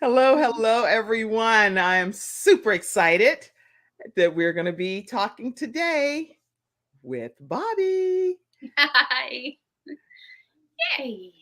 Hello, everyone. I am super excited that we're going to be talking today with Bobbie. Hi. Yay.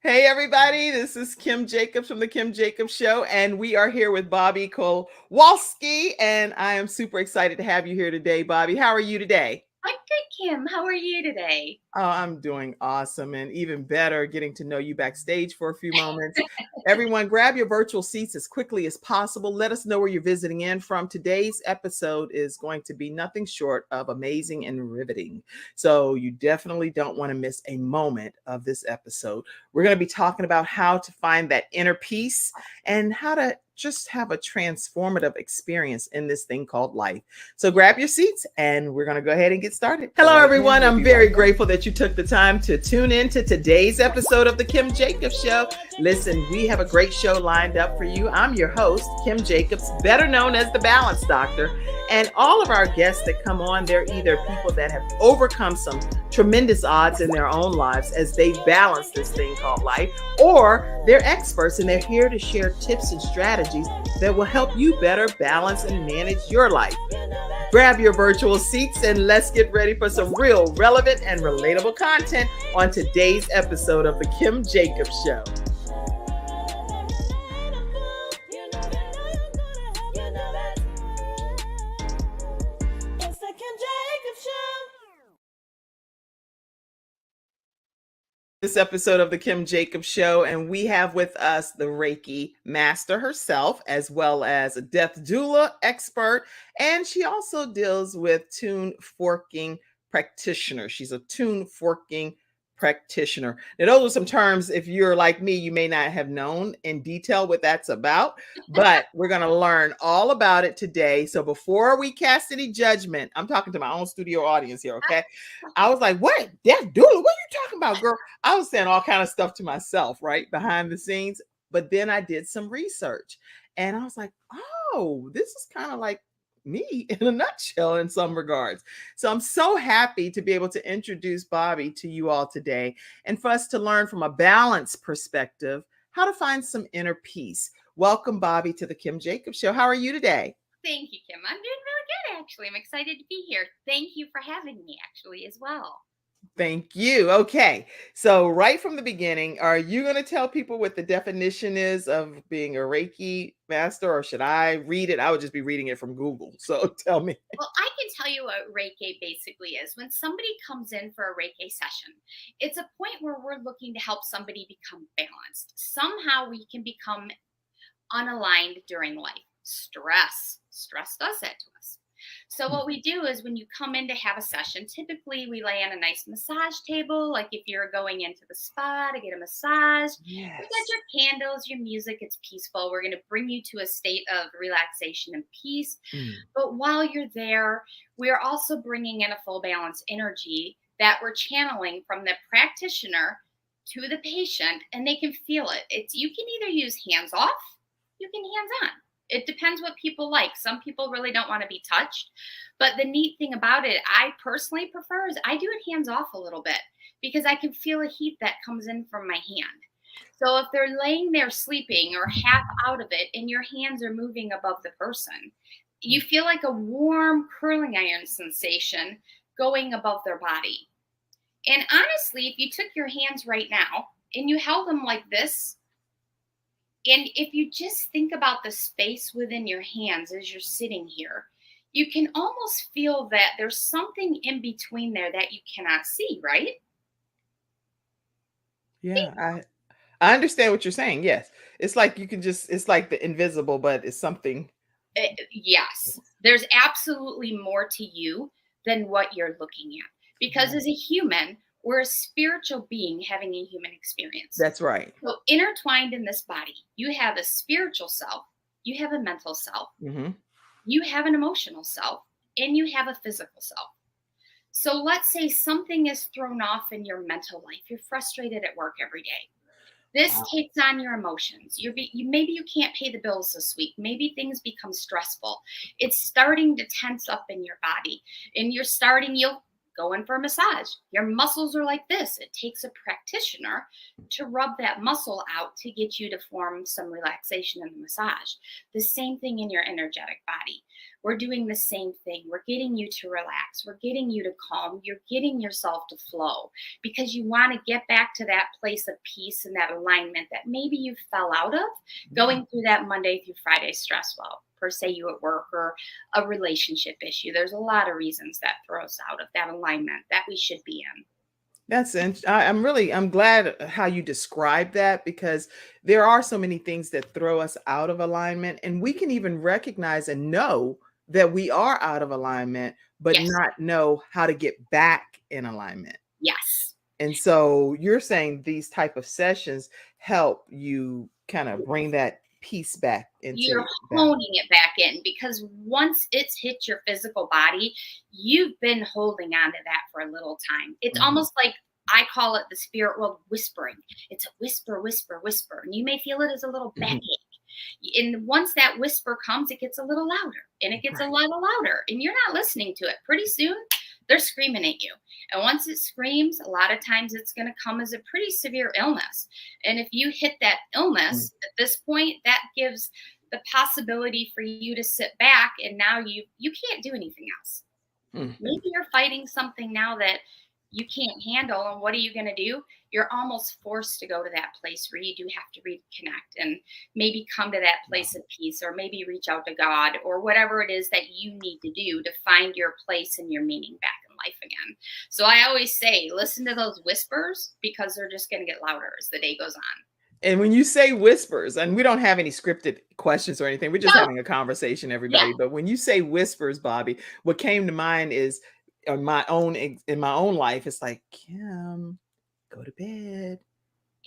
Hey, everybody. This is Kim Jacobs from the Kim Jacobs Show, and we are here with Bobbie Kowalski, and I am super excited to have you here today, Bobbie. How are you today? I'm good, Kim. How are you today? Oh, I'm doing awesome, and even better, getting to know you backstage for a few moments. Everyone, grab your virtual seats as quickly as possible. Let us know where you're visiting in from. Today's episode is going to be nothing short of amazing and riveting. So you definitely don't want to miss a moment of this episode. We're going to be talking about how to find that inner peace and how to just have a transformative experience in this thing called life. So grab your seats and we're going to go ahead and get started. Hello, everyone. I'm very grateful that you took the time to tune in to today's episode of the Kim Jacobs Show. Listen, we have a great show lined up for you. I'm your host, Kim Jacobs, better known as the Balance Doctor. And all of our guests that come on, they're either people that have overcome some tremendous odds in their own lives as they balance this thing called life, or they're experts and they're here to share tips and strategies that will help you better balance and manage your life. Grab your virtual seats and let's get ready for some real relevant and relatable content on today's episode of the Kim Jacobs Show. This episode of the Kim Jacobs Show, and we have with us the Reiki Master herself, as well as a death doula expert, and she also deals with tune forking practitioner. She's a tune forking practitioner. Now, those are some terms, if you're like me, you may not have known in detail what that's about, but we're going to learn all about it today. So before we cast any judgment, I'm talking to my own studio audience here, okay? I was like, what? Death doula? What are you talking about, girl? I was saying all kind of stuff to myself, right? Behind the scenes. But then I did some research and I was like, oh, this is kind of like me in a nutshell in some regards. So I'm so happy to be able to introduce Bobbie to you all today and for us to learn from a balanced perspective how to find some inner peace. Welcome, Bobbie, to the Kim Jacobs Show. How are you today? Thank you, Kim. I'm doing really good, actually. I'm excited to be here. Thank you for having me, actually, as well. Thank you. Okay. So right from the beginning, are you going to tell people what the definition is of being a Reiki master, or should I read it? I would just be reading it from Google. So tell me. Well, I can tell you what Reiki basically is. When somebody comes in for a Reiki session, it's a point where we're looking to help somebody become balanced. Somehow we can become unaligned during life. Stress does that to us. So what we do is when you come in to have a session, typically we lay on a nice massage table. Like if you're going into the spa to get a massage, Yes. you got your candles, your music, it's peaceful. We're going to bring you to a state of relaxation and peace. But while you're there, we're also bringing in a full balance energy that we're channeling from the practitioner to the patient, and they can feel it. You can either use hands off, you can hands on. It depends what people like. Some people really don't want to be touched. But the neat thing about it, I personally prefer, is I do it hands off a little bit because I can feel a heat that comes in from my hand. So if they're laying there sleeping or half out of it and your hands are moving above the person, you feel like a warm curling iron sensation going above their body. And honestly, if you took your hands right now and you held them like this, and if you just think about the space within your hands as you're sitting here, you can almost feel that there's something in between there that you cannot see, right? Yeah, I understand what you're saying. Yes. It's like you can just, it's like the invisible, but it's something. Yes. There's absolutely more to you than what you're looking at. Because as a human, we're a spiritual being having a human experience. That's right. So intertwined in this body, you have a spiritual self, you have a mental self, you have an emotional self, and you have a physical self. So let's say something is thrown off in your mental life. You're frustrated at work every day. This takes on your emotions. Maybe you can't pay the bills this week. Maybe things become stressful. It's starting to tense up in your body, and you'll Go in for a massage. Your muscles are like this. It takes a practitioner to rub that muscle out to get you to form some relaxation in the massage. The same thing in your energetic body. We're doing the same thing. We're getting you to relax. We're getting you to calm. You're getting yourself to flow because you want to get back to that place of peace and that alignment that maybe you fell out of going through that Monday through Friday stress well, per se, you at work or a relationship issue. There's a lot of reasons that throw us out of that alignment that we should be in. I'm glad how you describe that, because there are so many things that throw us out of alignment, and we can even recognize and know that we are out of alignment, but Yes. not know how to get back in alignment. Yes. And so you're saying these type of sessions help you kind of bring that peace back into You're honing it back in, because once it's hit your physical body, you've been holding on to that for a little time. It's almost like, I call it the spirit world whispering. It's a whisper, whisper, whisper. And you may feel it as a little backache. And once that whisper comes, it gets a little louder and it gets a little louder, and you're not listening to it. Pretty soon, they're screaming at you. And once it screams, a lot of times it's going to come as a pretty severe illness. And if you hit that illness at this point, that gives the possibility for you to sit back, and now you can't do anything else. Maybe you're fighting something now that you can't handle, and what are you going to do? You're almost forced to go to that place where you do have to reconnect and maybe come to that place of peace, or maybe reach out to God, or whatever it is that you need to do to find your place and your meaning back in life again. So I always say, listen to those whispers, because they're just going to get louder as the day goes on. And when you say whispers, and we don't have any scripted questions or anything, we're just having a conversation, everybody. But when you say whispers, Bobbie, what came to mind is, in my own life, it's like, Kim, go to bed.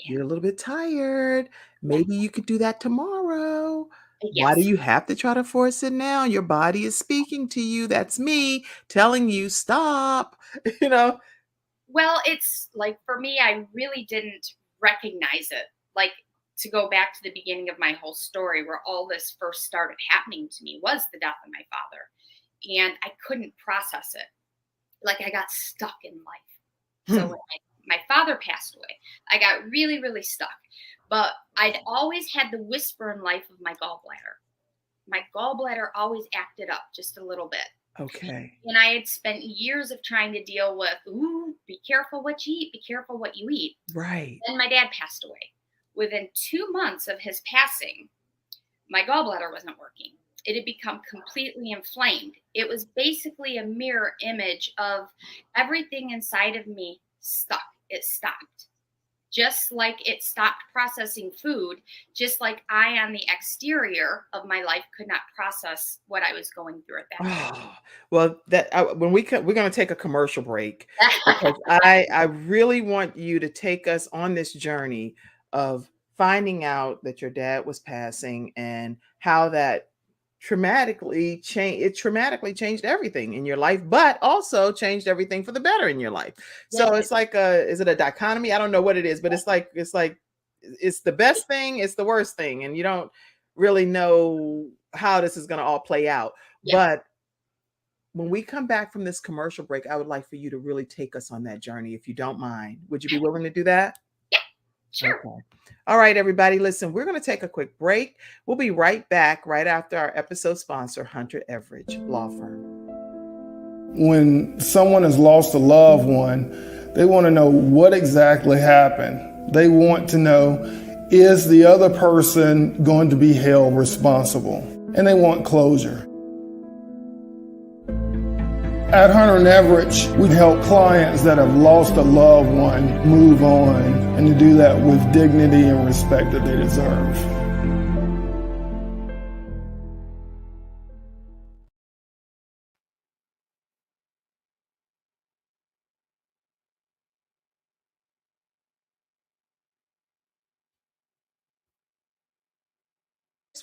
You're a little bit tired. Maybe you could do that tomorrow. Why do you have to try to force it now? Your body is speaking to you. That's me telling you, stop. Well, it's like, for me, I really didn't recognize it. Like, to go back to the beginning of my whole story, where all this first started happening to me, was the death of my father. And I couldn't process it. Like, I got stuck in life. So when my father passed away, I got really, really stuck. But I'd always had the whisper in life of my gallbladder. My gallbladder always acted up just a little bit. Okay. And I had spent years of trying to deal with, be careful what you eat, be careful what you eat. Right. Then my dad passed away. Within 2 months of his passing, my gallbladder wasn't working. It had become completely inflamed. It was basically a mirror image of everything inside of me stuck. It stopped. Just like it stopped processing food, just like I, on the exterior of my life, could not process what I was going through at that time. Well, when we're going to take a commercial break, because I really want you to take us on this journey of finding out that your dad was passing, and how that traumatically changed everything in your life, but also changed everything for the better in your life. So it's like is it a dichotomy? I don't know what it is, but it's like it's the best thing, it's the worst thing, and you don't really know how this is going to all play out. But when we come back from this commercial break, I would like for you to really take us on that journey, if you don't mind. Would you be willing to do that? Yeah, sure. Okay. All right, everybody, listen, we're going to take a quick break. We'll be right back right after our episode sponsor, Hunter Everidge Law Firm. When someone has lost a loved one, they want to know what exactly happened. They want to know, is the other person going to be held responsible? And they want closure. At Hunter and Everidge, we help clients that have lost a loved one move on, and to do that with dignity and respect that they deserve.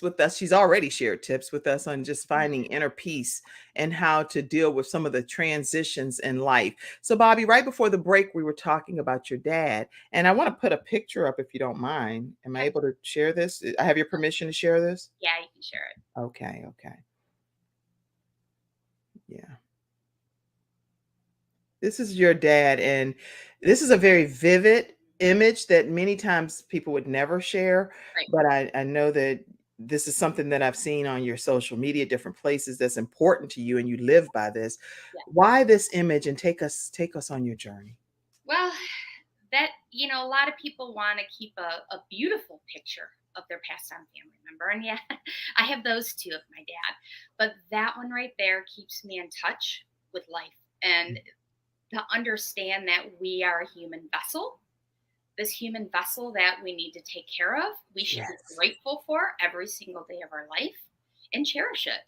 With us, she's already shared tips with us on just finding inner peace and how to deal with some of the transitions in life. So Bobbie, right before the break, we were talking about your dad, and I want to put a picture up, if you don't mind. Am I able to share this? I have your permission to share this? Yeah, you can share it. Okay. Yeah. This is your dad, and this is a very vivid image that many times people would never share. Right. But I know that this is something that I've seen on your social media, different places that's important to you, and you live by this. Yeah. Why this image? And take us on your journey. Well, that, a lot of people want to keep a beautiful picture of their passed on family member. And yeah, I have those too of my dad. But that one right there keeps me in touch with life and to understand that we are a human vessel. This human vessel that we need to take care of, we should be grateful for every single day of our life and cherish it.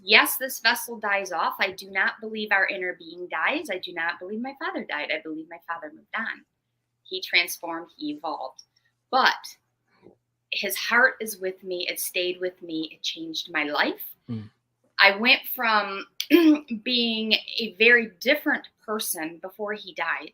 Yes, this vessel dies off. I do not believe our inner being dies. I do not believe my father died. I believe my father moved on. He transformed, he evolved. But his heart is with me. It stayed with me. It changed my life. I went from being a very different person before he died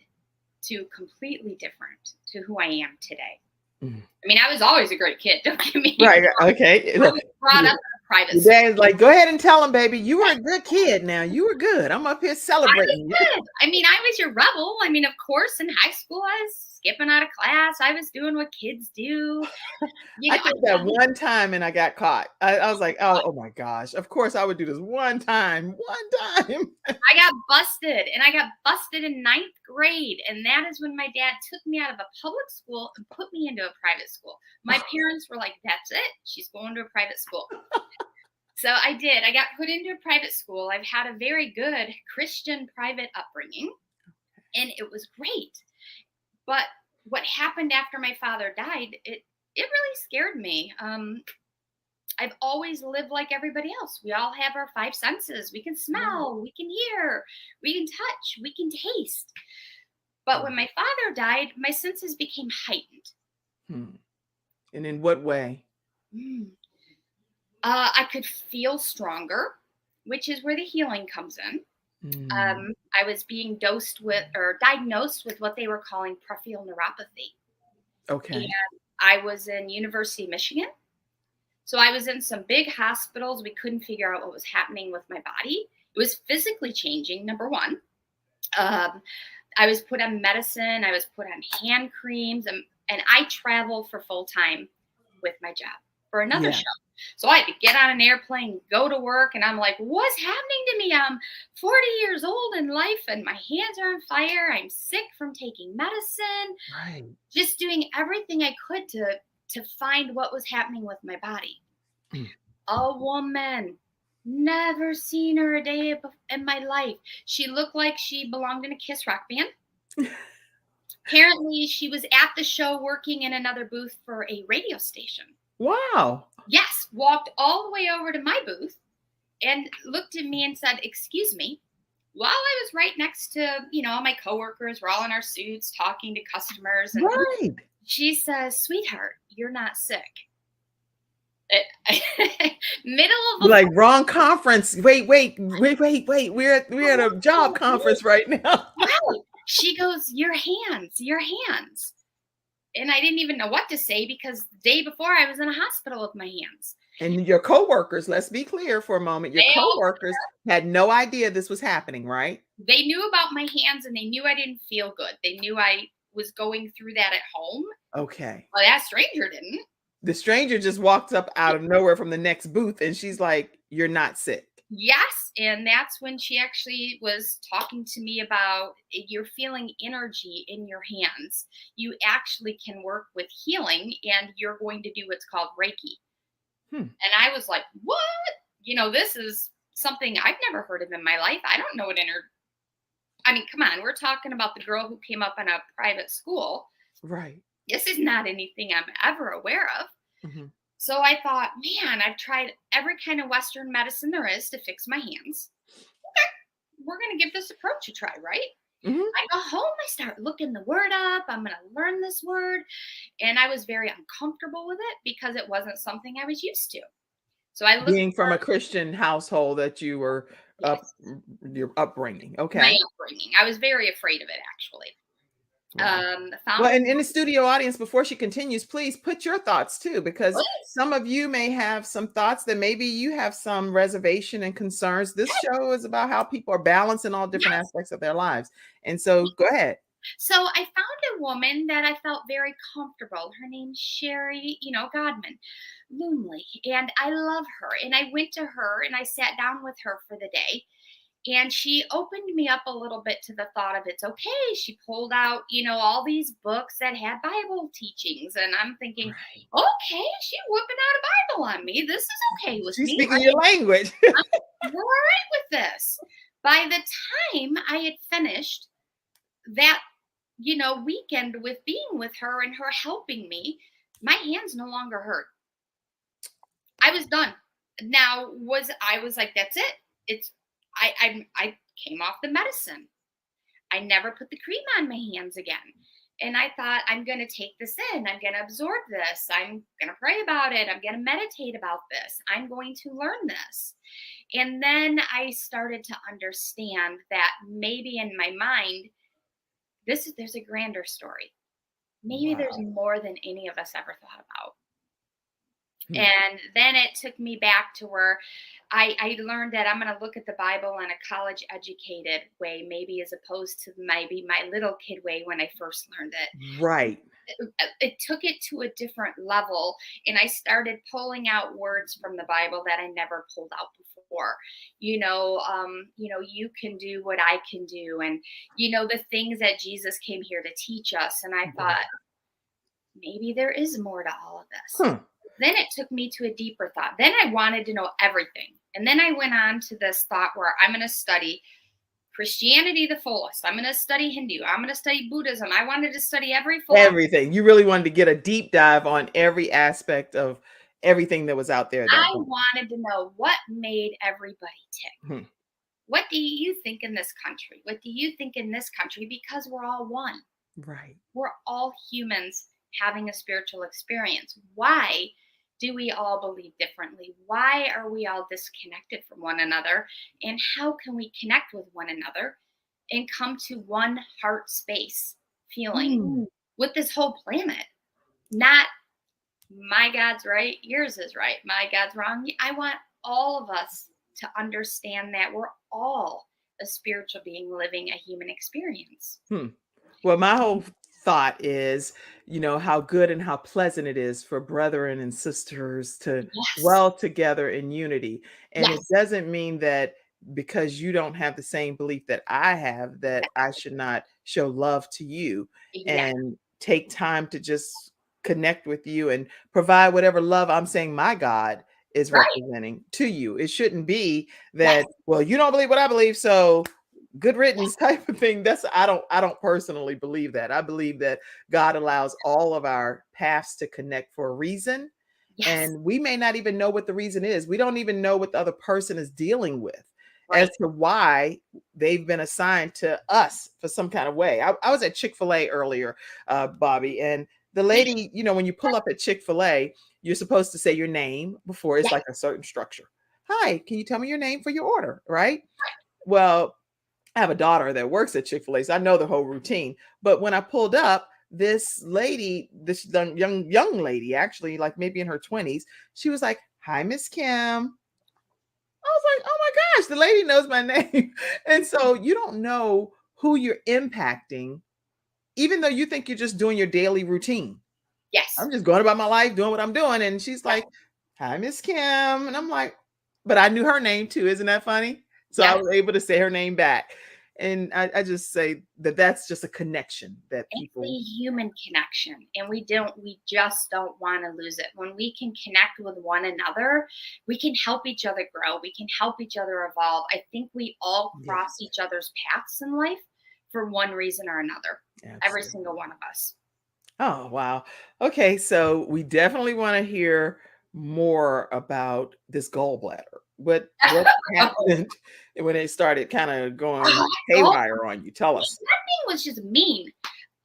to completely different to who I am today. I mean, I was always a great kid. Don't get me wrong. Okay. I was brought up in a private school. Dad's like, go ahead and tell him, baby, you were a good kid. Now you were good. I'm up here celebrating. I mean, I was your rebel. I mean, of course, in high school, I was skipping out of class. I was doing what kids do. I did that one time and I got caught. I was like, oh my gosh. Of course I would do this one time. I got busted, and I got busted in 9th grade. And that is when my dad took me out of a public school and put me into a private school. My parents were like, that's it. She's going to a private school. So I did. I got put into a private school. I've had a very good Christian private upbringing, and it was great. But what happened after my father died, it really scared me. I've always lived like everybody else. We all have our 5 senses. We can smell, we can hear, we can touch, we can taste. But when my father died, my senses became heightened. And in what way? I could feel stronger, which is where the healing comes in. I was being diagnosed with what they were calling peripheral neuropathy. Okay. And I was in University of Michigan. So I was in some big hospitals. We couldn't figure out what was happening with my body. It was physically changing, number one. I was put on medicine. I was put on hand creams. And I traveled for full time with my job for another show. So I had to get on an airplane, go to work, and I'm like, what's happening to me? I'm 40 years old in life, and my hands are on fire. I'm sick from taking medicine. Right. Just doing everything I could to find what was happening with my body. A woman, never seen her a day in my life. She looked like she belonged in a Kiss Rock band. Apparently, she was at the show working in another booth for a radio station. Wow. Yes, walked all the way over to my booth and looked at me and said, excuse me, while I was right next to, my coworkers, we're all in our suits talking to customers. And she says, sweetheart, you're not sick. Middle of like wrong conference. Wait. We're at a job conference right now. Right. She goes, your hands. And I didn't even know what to say because the day before I was in a hospital with my hands. And your coworkers, let's be clear for a moment, your coworkers had no idea this was happening, right? They knew about my hands and they knew I didn't feel good. They knew I was going through that at home. Okay. Well, that stranger didn't. The stranger just walked up out of nowhere from the next booth and she's like, you're not sick. Yes. And that's when she actually was talking to me about you're feeling energy in your hands. You actually can work with healing and you're going to do what's called Reiki. And I was like, what? This is something I've never heard of in my life. I don't know what I mean, come on. We're talking about the girl who came up in a private school. Right. This is not anything I'm ever aware of. So I thought, man, I've tried every kind of Western medicine there is to fix my hands. Okay, we're going to give this approach a try, right? I go home, I start looking the word up. I'm going to learn this word. And I was very uncomfortable with it because it wasn't something I was used to. So I looked being from a Christian household that you were your upbringing. Okay. My upbringing. I was very afraid of it, actually. Well, and in the studio audience, before she continues, please put your thoughts too, because some of you may have some thoughts that maybe you have some reservation and concerns. This show is about how people are balancing all different aspects of their lives. And so go ahead. So I found a woman that I felt very comfortable. Her name's Sherry, Godman, Loomley, and I love her. And I went to her and I sat down with her for the day. And she opened me up a little bit to the thought of it's okay. She pulled out, all these books that had Bible teachings. And I'm thinking, okay, she's whipping out a Bible on me. This is okay with me. She's speaking your language. I'm all right with this. By the time I had finished that, weekend with being with her and her helping me, my hands no longer hurt. I was done. Now I was like, that's it. I came off the medicine. I never put the cream on my hands again. And I thought, I'm going to take this in. I'm going to absorb this. I'm going to pray about it. I'm going to meditate about this. I'm going to learn this. And then I started to understand that maybe in my mind, there's a grander story. Maybe there's more than any of us ever thought about. And then it took me back to where I learned that I'm going to look at the Bible in a college educated way, maybe as opposed to maybe my little kid way when I first learned it. Right. It took it to a different level. And I started pulling out words from the Bible that I never pulled out before. You can do what I can do. And, the things that Jesus came here to teach us. And I thought, maybe there is more to all of this. Then it took me to a deeper thought. Then I wanted to know everything. And then I went on to this thought where I'm going to study Christianity the fullest. I'm going to study Hindu. I'm going to study Buddhism. I wanted to study everything. You really wanted to get a deep dive on every aspect of everything that was out there. I wanted to know what made everybody tick. What do you think in this country? What do you think in this country? Because we're all one. Right. We're all humans having a spiritual experience. Why do we all believe differently? Why are we all disconnected from one another? And how can we connect with one another and come to one heart space feeling with this whole planet? Not my God's right, yours is right, my God's wrong. I want all of us to understand that we're all a spiritual being living a human experience. Well, my whole thought is, how good and how pleasant it is for brethren and sisters to dwell together in unity. And it doesn't mean that because you don't have the same belief that I have, that I should not show love to you and take time to just connect with you and provide whatever love I'm saying my God is representing to you. It shouldn't be that, well, you don't believe what I believe, so good riddance type of thing. I don't personally believe that. I believe that God allows all of our paths to connect for a reason. And we may not even know what the reason is. We don't even know what the other person is dealing with as to why they've been assigned to us for some kind of way. I was at Chick-fil-A earlier, Bobbie, and the lady, when you pull up at Chick-fil-A, you're supposed to say your name before it's like a certain structure. Hi, can you tell me your name for your order? Right? Well, I have a daughter that works at Chick-fil-A, so I know the whole routine. But when I pulled up, this lady, this young lady, actually, like maybe in her 20s, she was like, "Hi, Miss Kim." I was like, "Oh my gosh, the lady knows my name." And so you don't know who you're impacting, even though you think you're just doing your daily routine. Yes. I'm just going about my life, doing what I'm doing. And she's like, "Hi, Miss Kim." And I'm like, but I knew her name too. Isn't that funny? So I was able to say her name back. And I just say that's just a connection that people. It's a human connection. And we just don't want to lose it. When we can connect with one another, we can help each other grow. We can help each other evolve. I think we all cross each other's paths in life for one reason or another. Absolutely. Every single one of us. Oh, wow. Okay. So we definitely want to hear more about this gallbladder. What happened when it started kind of going haywire on you? Tell us. That thing was just mean.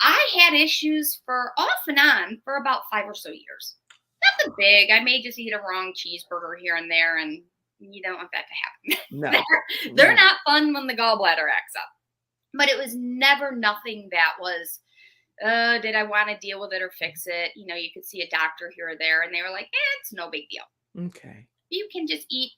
I had issues for off and on for about 5 or so years. Nothing big. I may just eat a wrong cheeseburger here and there, and you don't want that to happen. No. They're not fun when the gallbladder acts up. But it was never nothing that was did I want to deal with it or fix it? You know, you could see a doctor here or there, and they were like, it's no big deal. Okay. You can just eat,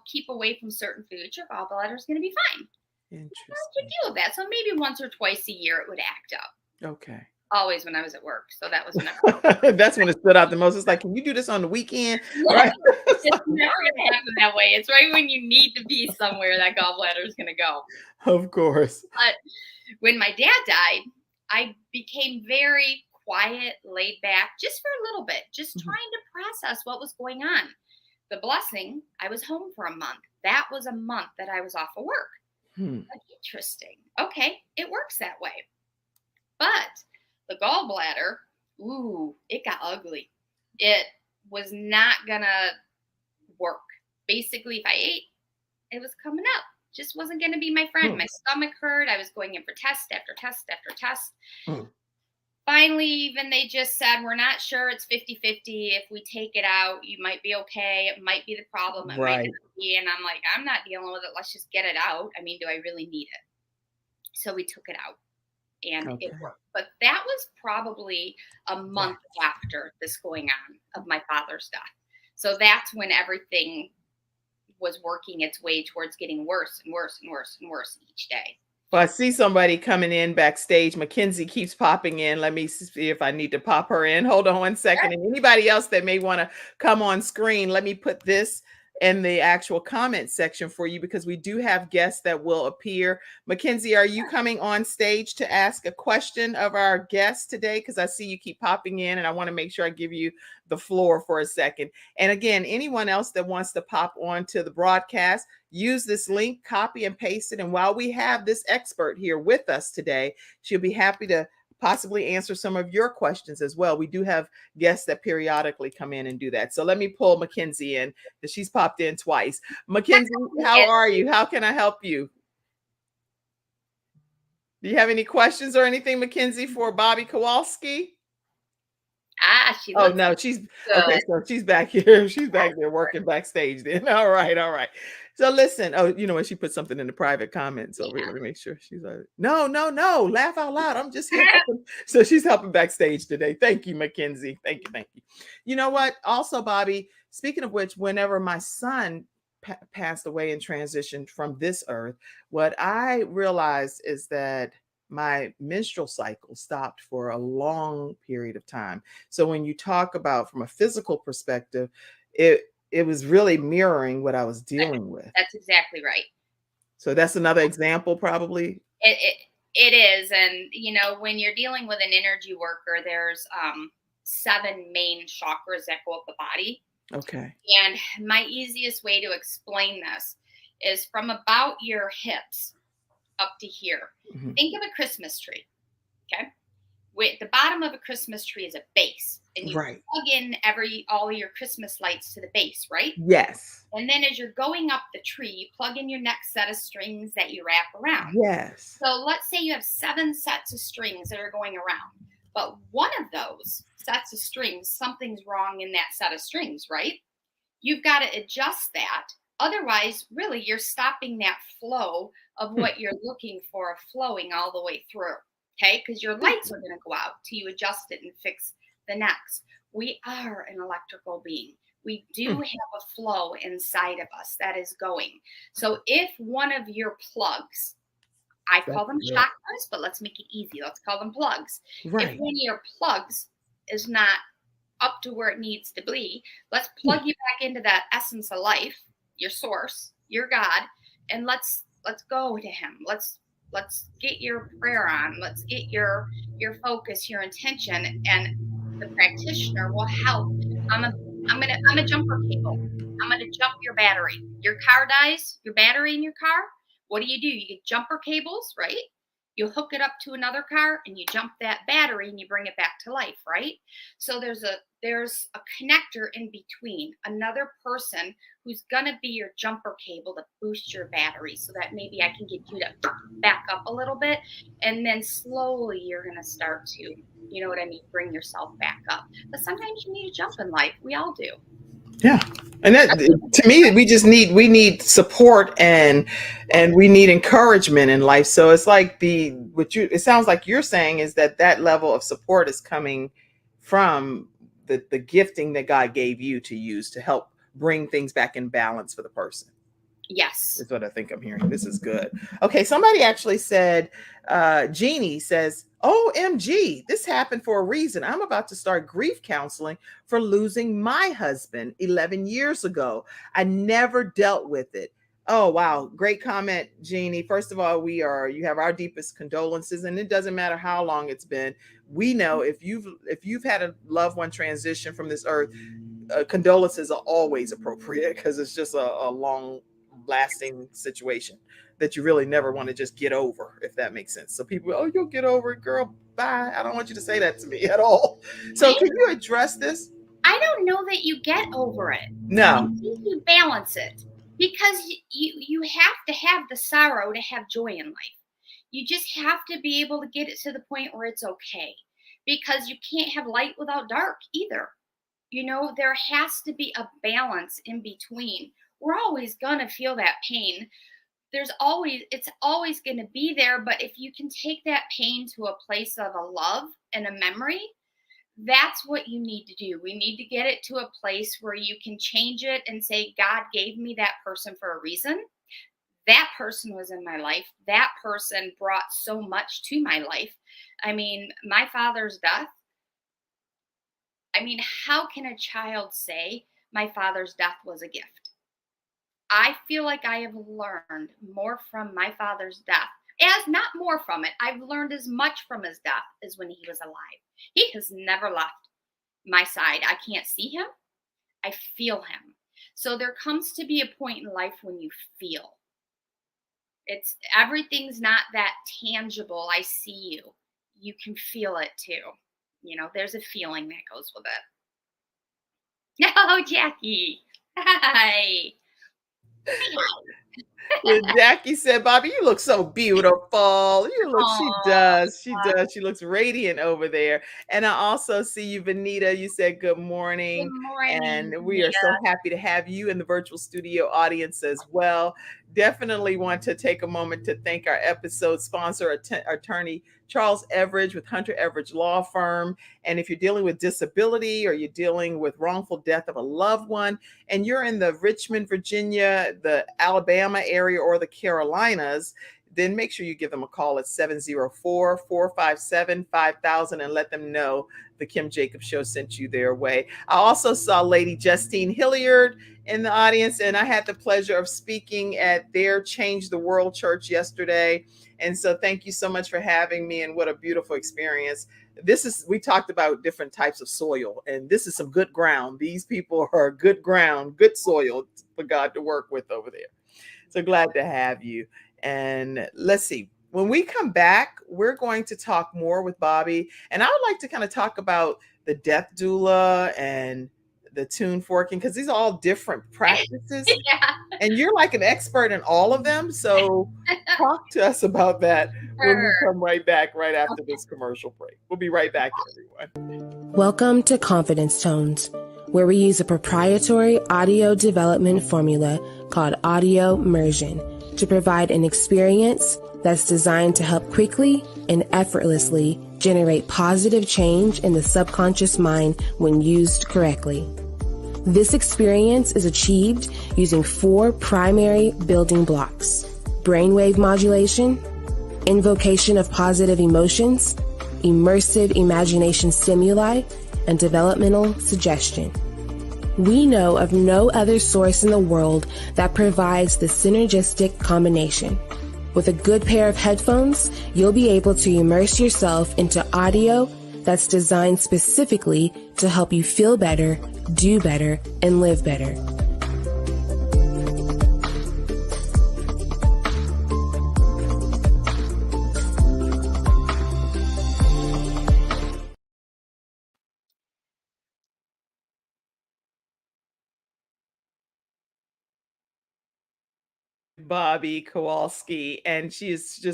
keep away from certain foods. Your gallbladder is going to be fine. Interesting. You deal with that. So maybe once or twice a year it would act up. Okay. Always when I was at work. So that was never. That's when it stood out the most. It's like, can you do this on the weekend? Right? It's never going to happen that way. It's right when you need to be somewhere that gallbladder is going to go. Of course. But when my dad died, I became very quiet, laid back, just for a little bit, just trying to process what was going on. The blessing, I was home for a month. That was a month that I was off of work. Like, interesting. Okay, it works that way. But the gallbladder, it got ugly. It was not going to work. Basically, if I ate, it was coming up. Just wasn't going to be my friend. My stomach hurt. I was going in for test after test after test. Finally, even they just said, we're not sure. It's 50-50. If we take it out, you might be okay. It might be the problem. It might not be. And I'm like, I'm not dealing with it. Let's just get it out. I mean, do I really need it? So we took it out and it worked. But that was probably a month after this going on of my father's death. So that's when everything was working its way towards getting worse and worse and worse and worse each day. Well, I see somebody coming in backstage. Mackenzie keeps popping in. Let me see if I need to pop her in. Hold on one second. And anybody else that may want to come on screen, let me put this in the actual comment section for you, because we do have guests that will appear. Mackenzie, are you coming on stage to ask a question of our guests today? Because I see you keep popping in, and I want to make sure I give you the floor for a second. And again, anyone else that wants to pop on to the broadcast, use this link, copy and paste it. And while we have this expert here with us today, she'll be happy to possibly answer some of your questions as well. We do have guests that periodically come in and do that. So let me pull Mackenzie in, because she's popped in twice. Mackenzie, how are you? How can I help you? Do you have any questions or anything, Mackenzie, for Bobbie Kowalski? She oh no, she's good. Okay. So she's back here. She's back there working backstage then. All right. So listen, when she put something in the private comments over here, let me make sure she's like, no, laugh out loud. I'm just here. So she's helping backstage today. Thank you, Mackenzie. Thank you. You know what? Also, Bobbie, speaking of which, whenever my son passed away and transitioned from this earth, what I realized is that my menstrual cycle stopped for a long period of time. So when you talk about from a physical perspective, it was really mirroring what I was dealing with. That's exactly right. So that's another example, probably. It is. And, when you're dealing with an energy worker, there's 7 main chakras that go up the body. Okay. And my easiest way to explain this is from about your hips up to here. Think of a Christmas tree. Okay. With the bottom of a Christmas tree is a base, and you plug in all your Christmas lights to the base, right? Yes. And then as you're going up the tree, you plug in your next set of strings that you wrap around. Yes. So let's say you have 7 sets of strings that are going around, but one of those sets of strings, something's wrong in that set of strings, right? You've got to adjust that. Otherwise, really, you're stopping that flow of what you're looking for flowing all the way through. Okay, because your lights are going to go out till you adjust it and fix the next. We are an electrical being. We do have a flow inside of us that is going. So if one of your plugs, I call them chakras, but let's make it easy. Let's call them plugs. Right. If one of your plugs is not up to where it needs to be, let's plug you back into that essence of life, your source, your God, and let's go to him. Let's get your prayer on. Let's get your focus, your intention, and the practitioner will help. I'm a jumper cable. I'm gonna jump your battery. Your car dies, your battery in your car. What do? You get jumper cables, right? You hook it up to another car and you jump that battery and you bring it back to life, right? So there's a connector in between, another person who's gonna be your jumper cable to boost your battery so that maybe I can get you to back up a little bit, and then slowly you're gonna start to, bring yourself back up. But sometimes you need a jump in life. We all do. Yeah. And that, to me, we need support and we need encouragement in life. So it's like it sounds like you're saying is that level of support is coming from the gifting that God gave you to use to help bring things back in balance for the person. Yes. Is what I think I'm hearing. This is good. Okay. Somebody actually said, Jeannie says, OMG, this happened for a reason. I'm about to start grief counseling for losing my husband 11 years ago. I never dealt with it. Oh, wow. Great comment, Jeannie. First of all, you have our deepest condolences, and it doesn't matter how long it's been. We know if you've had a loved one transition from this earth, condolences are always appropriate because it's just a long lasting situation that you really never want to just get over, if that makes sense. So people, oh, you'll get over it, girl. Bye. I don't want you to say that to me at all. So can you address this? I don't know that you get over it. No. I think you balance it, because you have to have the sorrow to have joy in life. You just have to be able to get it to the point where it's okay, because you can't have light without dark either. There has to be a balance in between. We're always going to feel that pain. It's always going to be there. But if you can take that pain to a place of a love and a memory, that's what you need to do. We need to get it to a place where you can change it and say, God gave me that person for a reason. That person was in my life. That person brought so much to my life. I mean, my father's death. I mean, how can a child say my father's death was a gift? I feel like I have learned more from my father's death. Not more from it. I've learned as much from his death as when he was alive. He has never left my side. I can't see him. I feel him. So there comes to be a point in life when you feel. Everything's not that tangible. I see you. You can feel it too. There's a feeling that goes with it. No, Jackie. Hi. Jackie said, Bobbie, you look so beautiful. She does. She looks radiant over there. And I also see you, Vanita. You said good morning. Good morning. And we are so happy to have you in the virtual studio audience as well. Definitely want to take a moment to thank our episode sponsor, attorney Charles Everidge with Hunter Everidge Law Firm. And if you're dealing with disability or you're dealing with wrongful death of a loved one, and you're in the Richmond, Virginia, the Alabama area, or the Carolinas, then make sure you give them a call at 704-457-5000 and let them know the Kim Jacobs Show sent you their way. I also saw Lady Justine Hilliard in the audience, and I had the pleasure of speaking at their Change the World Church yesterday. And so thank you so much for having me, and what a beautiful experience. We talked about different types of soil, and this is some good ground. These people are good ground, good soil for God to work with over there. So glad to have you. And let's see, when we come back, we're going to talk more with Bobbie, and I would like to kind of talk about the death doula and the tune forking, because these are all different practices. Yeah. And you're like an expert in all of them. So talk to us about that when we come right back right after this commercial break. We'll be right back, everyone. Welcome to Confidence Tones, where we use a proprietary audio development formula called audio immersion to provide an experience that's designed to help quickly and effortlessly generate positive change in the subconscious mind when used correctly. This experience is achieved using 4 primary building blocks: brainwave modulation, invocation of positive emotions, immersive imagination stimuli, and developmental suggestion. We know of no other source in the world that provides the synergistic combination. With a good pair of headphones, you'll be able to immerse yourself into audio that's designed specifically to help you feel better, do better, and live better. Bobbie Kowalski, and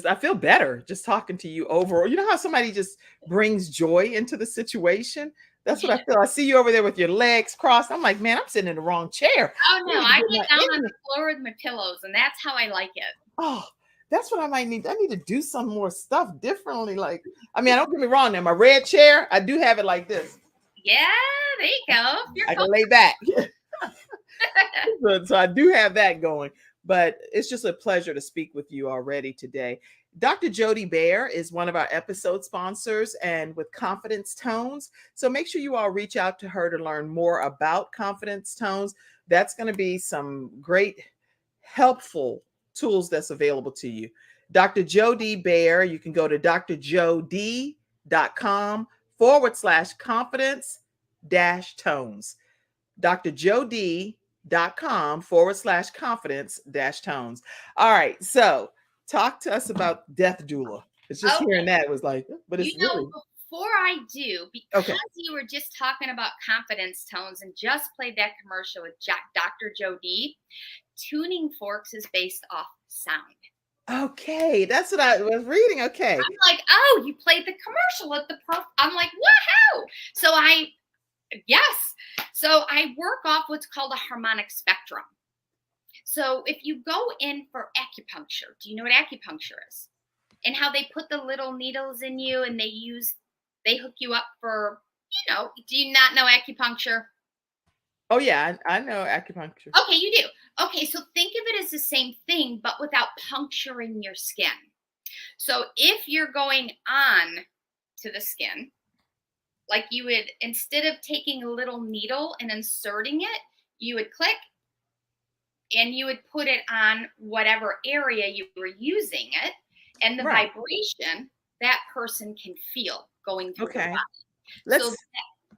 I feel better just talking to you overall. You know how somebody just brings joy into the situation? That's what I feel. I see you over there with your legs crossed. I'm like, man, I'm sitting in the wrong chair. Oh no, I get down on the floor with my pillows, and that's how I like it. Oh, that's what I might need. I need to do some more stuff differently. Like, I mean, don't get me wrong. Now, my red chair, I do have it like this. Yeah, there you go. I can lay back. So I do have that going. But it's just a pleasure to speak with you already today. Dr. Jody Bear is one of our episode sponsors and with Confidence Tones. So make sure you all reach out to her to learn more about Confidence Tones. That's going to be some great, helpful tools that's available to you. Dr. Jody Bear, you can go to drjod.com/confidence-tones. drjod.com/confidence-tones. All right. So talk to us about Death Doula. It's just hearing that was like, but it's really. Before I do, because you were just talking about confidence tones and just played that commercial with Dr. Jody, Tuning Forks is based off sound. Okay, that's what I was reading. Okay. I'm like, oh, you played the commercial at the I'm like, wow. So I work off what's called a harmonic spectrum. So if you go in for acupuncture, do you know what acupuncture is? And how they put the little needles in you and they hook you up for, do you not know acupuncture? Oh yeah, I know acupuncture. Okay, you do. Okay, so think of it as the same thing, but without puncturing your skin. So if you're going on to the skin, like you would, instead of taking a little needle and inserting it, you would click and you would put it on whatever area you were using it, and the vibration that person can feel going through the body.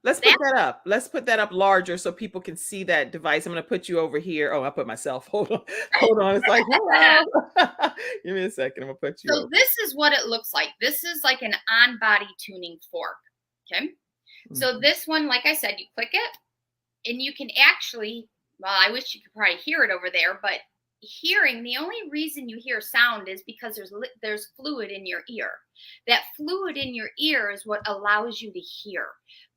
Let's put that up. Let's put that up larger so people can see that device. I'm going to put you over here. Oh, I put myself. Hold on. It's like, hello. Give me a second. I'm going to put you over. This is what it looks like. This is like an on-body tuning fork. Okay. So this one, like I said, you click it and you can actually, well, I wish you could probably hear it over there, but the only reason you hear sound is because there's fluid in your ear. That fluid in your ear is what allows you to hear.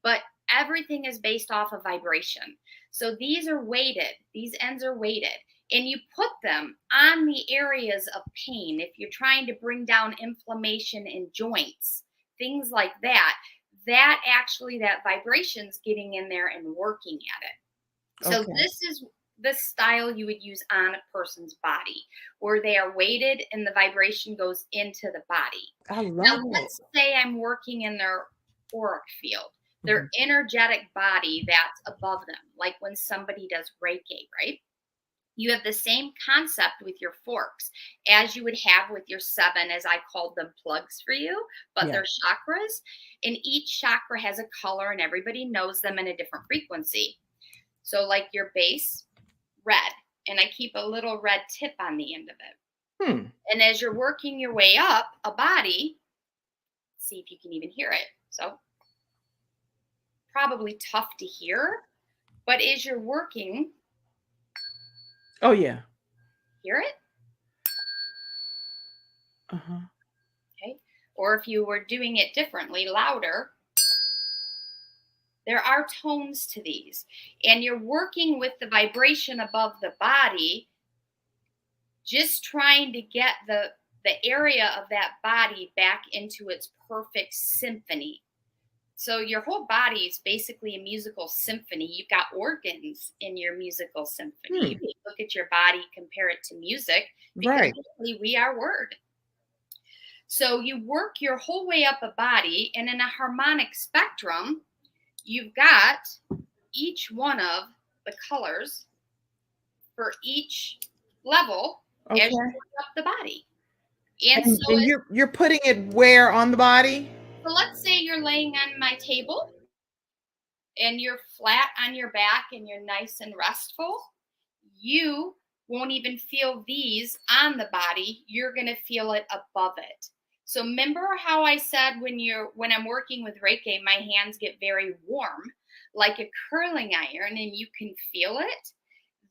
But everything is based off of vibration. So these are weighted. These ends are weighted. And you put them on the areas of pain. If you're trying to bring down inflammation in joints, things like that, that vibration's getting in there and working at it. So this is the style you would use on a person's body, where they are weighted and the vibration goes into the body. I love it. Let's say I'm working in their auric field, their energetic body that's above them, like when somebody does Reiki, right? You have the same concept with your forks as you would have with your 7, as I called them, plugs for you, but they're chakras. And each chakra has a color and everybody knows them in a different frequency. So like your base, red, and I keep a little red tip on the end of it. And as you're working your way up a body, see if you can even hear it. So probably tough to hear, but as you're working, hear it? Okay. Or if you were doing it differently, louder, there are tones to these. And you're working with the vibration above the body, just trying to get the area of that body back into its perfect symphony. So your whole body is basically a musical symphony. You've got organs in your musical symphony. You can look at your body, compare it to music, because we are word. So you work your whole way up a body, and in a harmonic spectrum, you've got each one of the colors for each level as you work up the body. And so you're putting it where on the body? So let's say you're laying on my table and you're flat on your back and you're nice and restful. You won't even feel these on the body. You're going to feel it above it. So remember how I said when I'm working with Reiki, my hands get very warm, like a curling iron, and you can feel it?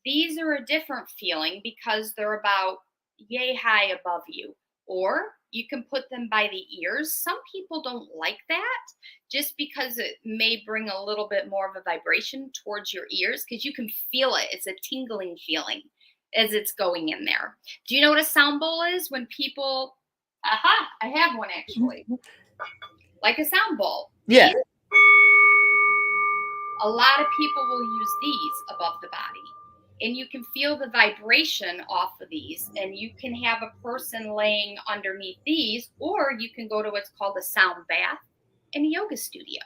These are a different feeling because they're about yay high above you, or You can put them by the ears. Some people don't like that just because it may bring a little bit more of a vibration towards your ears because you can feel it. It's a tingling feeling as it's going in there. Do you know what a sound bowl is? When people, I have one actually, like a sound bowl. Yeah. A lot of people will use these above the body. And you can feel the vibration off of these, and you can have a person laying underneath these, or you can go to what's called a sound bath in a yoga studio.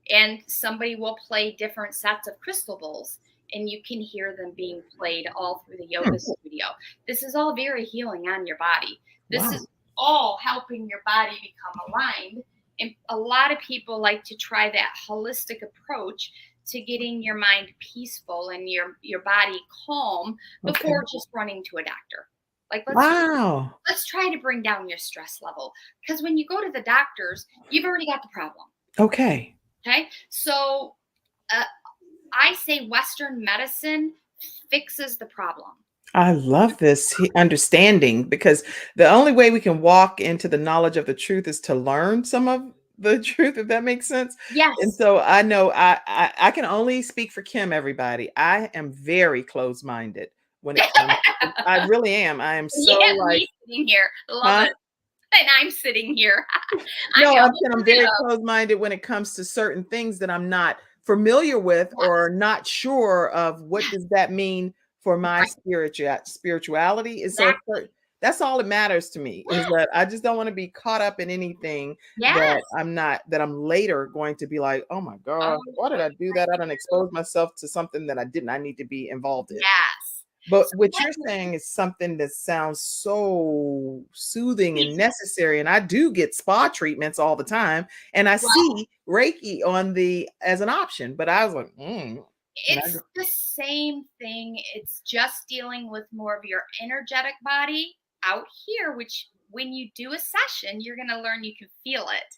And somebody will play different sets of crystal bowls, and you can hear them being played all through the yoga studio. This is all very healing on your body. This is all helping your body become aligned. And a lot of people like to try that holistic approach to getting your mind peaceful and your body calm before just running to a doctor. Like, let's try to bring down your stress level. Because when you go to the doctors, you've already got the problem. Okay. So I say Western medicine fixes the problem. I love this understanding, because the only way we can walk into the knowledge of the truth is to learn some of the truth, if that makes sense. Yes. And so I know I can only speak for Kim, everybody. I am very closed-minded when it comes I really am. I am so me sitting here. Love it. And I'm sitting here. I'm very closed-minded when it comes to certain things that I'm not familiar with or not sure of what does that mean for my spirituality. And so that's all that matters to me, is that I just don't want to be caught up in anything that I'm later going to be like, oh my God, why did I do that? I don't expose myself to something that I need to be involved in. Yes. But what you're saying is something that sounds so soothing and necessary. And I do get spa treatments all the time, and I see Reiki as an option. But I was like, it's the same thing. It's just dealing with more of your energetic body out here, which when you do a session, you're going to learn you can feel it,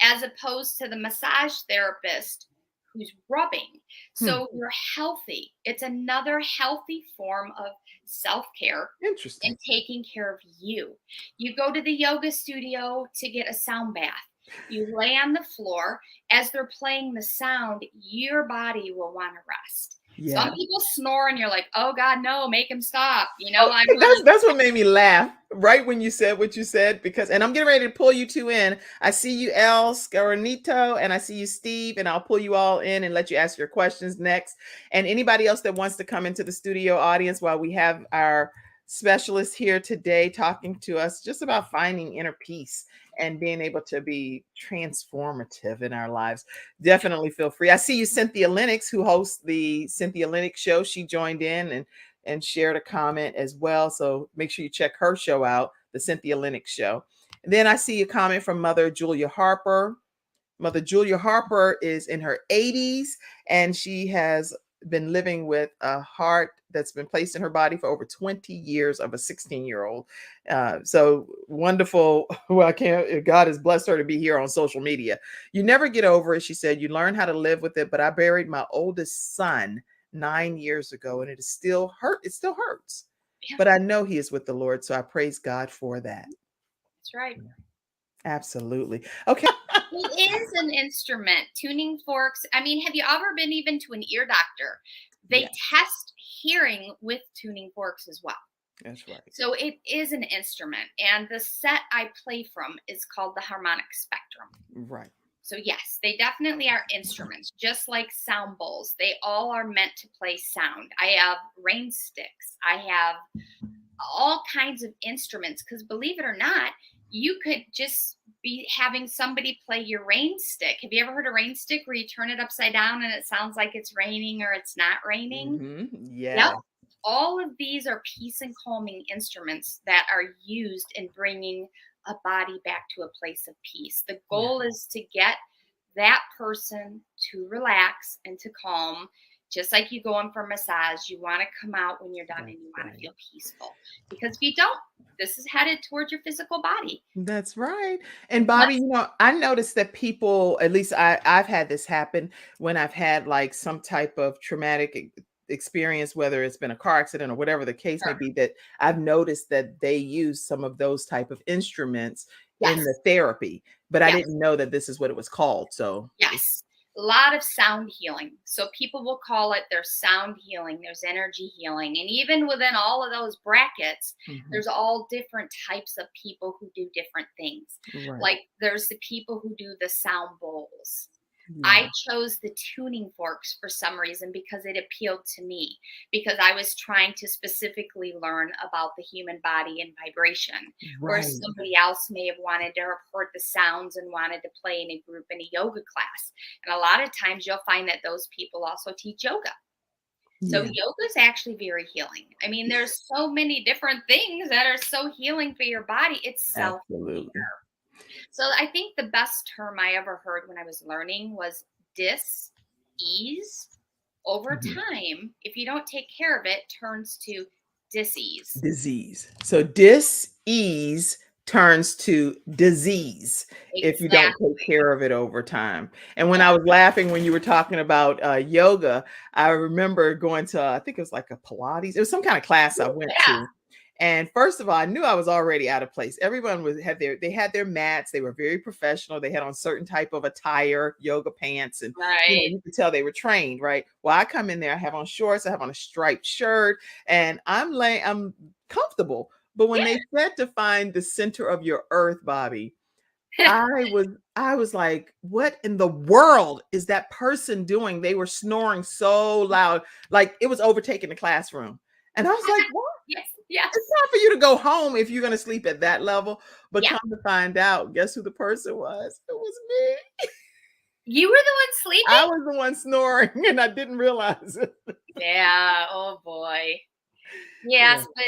as opposed to the massage therapist who's rubbing. So you're healthy. It's another healthy form of self-care. Interesting. And taking care of you. You go to the yoga studio to get a sound bath. You lay on the floor. As they're playing the sound, your body will want to rest. Yeah. Some people snore and you're like, oh God, no, make him stop. That's what made me laugh right when you said what you said, and I'm getting ready to pull you two in. I see you, El Scaronito, and I see you, Steve, and I'll pull you all in and let you ask your questions next. And anybody else that wants to come into the studio audience while we have our specialist here today talking to us just about finding inner peace and being able to be transformative in our lives, definitely feel free. I see you, Cynthia Lennox, who hosts the Cynthia Lennox Show. She joined in and shared a comment as well. So make sure you check her show out, the Cynthia Lennox Show. And then I see a comment from Mother Julia Harper. Mother Julia Harper is in her 80s, and she has been living with a heart that's been placed in her body for over 20 years of a 16-year-old. So wonderful. Well, God has blessed her to be here on social media. You never get over it, she said. You learn how to live with it. But I buried my oldest son 9 years ago, and it is still hurt. It still hurts. Yeah. But I know he is with the Lord. So I praise God for that. That's right. Absolutely. Okay. It is an instrument. Tuning forks. I mean, have you ever been even to an ear doctor? They test hearing with tuning forks as well. That's right. So it is an instrument. And the set I play from is called the harmonic spectrum. Right. So yes, they definitely are instruments, just like sound bowls. They all are meant to play sound. I have rain sticks. I have all kinds of instruments, because believe it or not, you could just be having somebody play your rain stick. Have you ever heard a rain stick where you turn it upside down and it sounds like it's raining or it's not raining? Mm-hmm. Yeah. Yep. All of these are peace and calming instruments that are used in bringing a body back to a place of peace. The goal is to get that person to relax and to calm. Just like you go in for a massage, you want to come out when you're done and you want to feel peaceful. Because if you don't, this is headed towards your physical body. That's right. And Bobbie, I noticed that people, at least I've had this happen when I've had like some type of traumatic experienced, whether it's been a car accident or whatever the case may Sure. be, that I've noticed that they use some of those type of instruments in Yes. the therapy, but I Yes. didn't know that this is what it was called. So Yes. A lot of sound healing. So people will call it their sound healing, there's energy healing. And even within all of those brackets, there's all different types of people who do different things. right. Like there's the people who do the sound bowls. Yeah. I chose the tuning forks for some reason because it appealed to me, because I was trying to specifically learn about the human body and vibration. Or Right. somebody else may have wanted to record the sounds and wanted to play in a group in a yoga class. And a lot of times you'll find that those people also teach yoga. So Yeah. yoga is actually very healing. I mean, there's so many different things that are so healing for your body. It's self-care. Absolutely. So I think the best term I ever heard when I was learning was dis-ease. Over time, if you don't take care of it, turns to dis-ease. Disease. So dis-ease turns to disease if you don't Exactly. take care of it over time. And when I was laughing when you were talking about yoga, I remember going to, I think it was like a Pilates. It was some kind of class I went Yeah. to. And first of all, I knew I was already out of place. Everyone they had their mats. They were very professional. They had on certain type of attire, yoga pants, and Right. you could tell they were trained, right? Well, I come in there, I have on shorts, I have on a striped shirt, and I'm comfortable. But when they said to find the center of your earth, Bobbie, I was like, what in the world is that person doing? They were snoring so loud, like it was overtaking the classroom. And I was like, what? Yes. Yes. It's not for you to go home if you're going to sleep at that level. But Yeah. come to find out, guess who the person was? It was me. You were the one sleeping? I was the one snoring and I didn't realize it. Yeah. Oh boy. Yes, but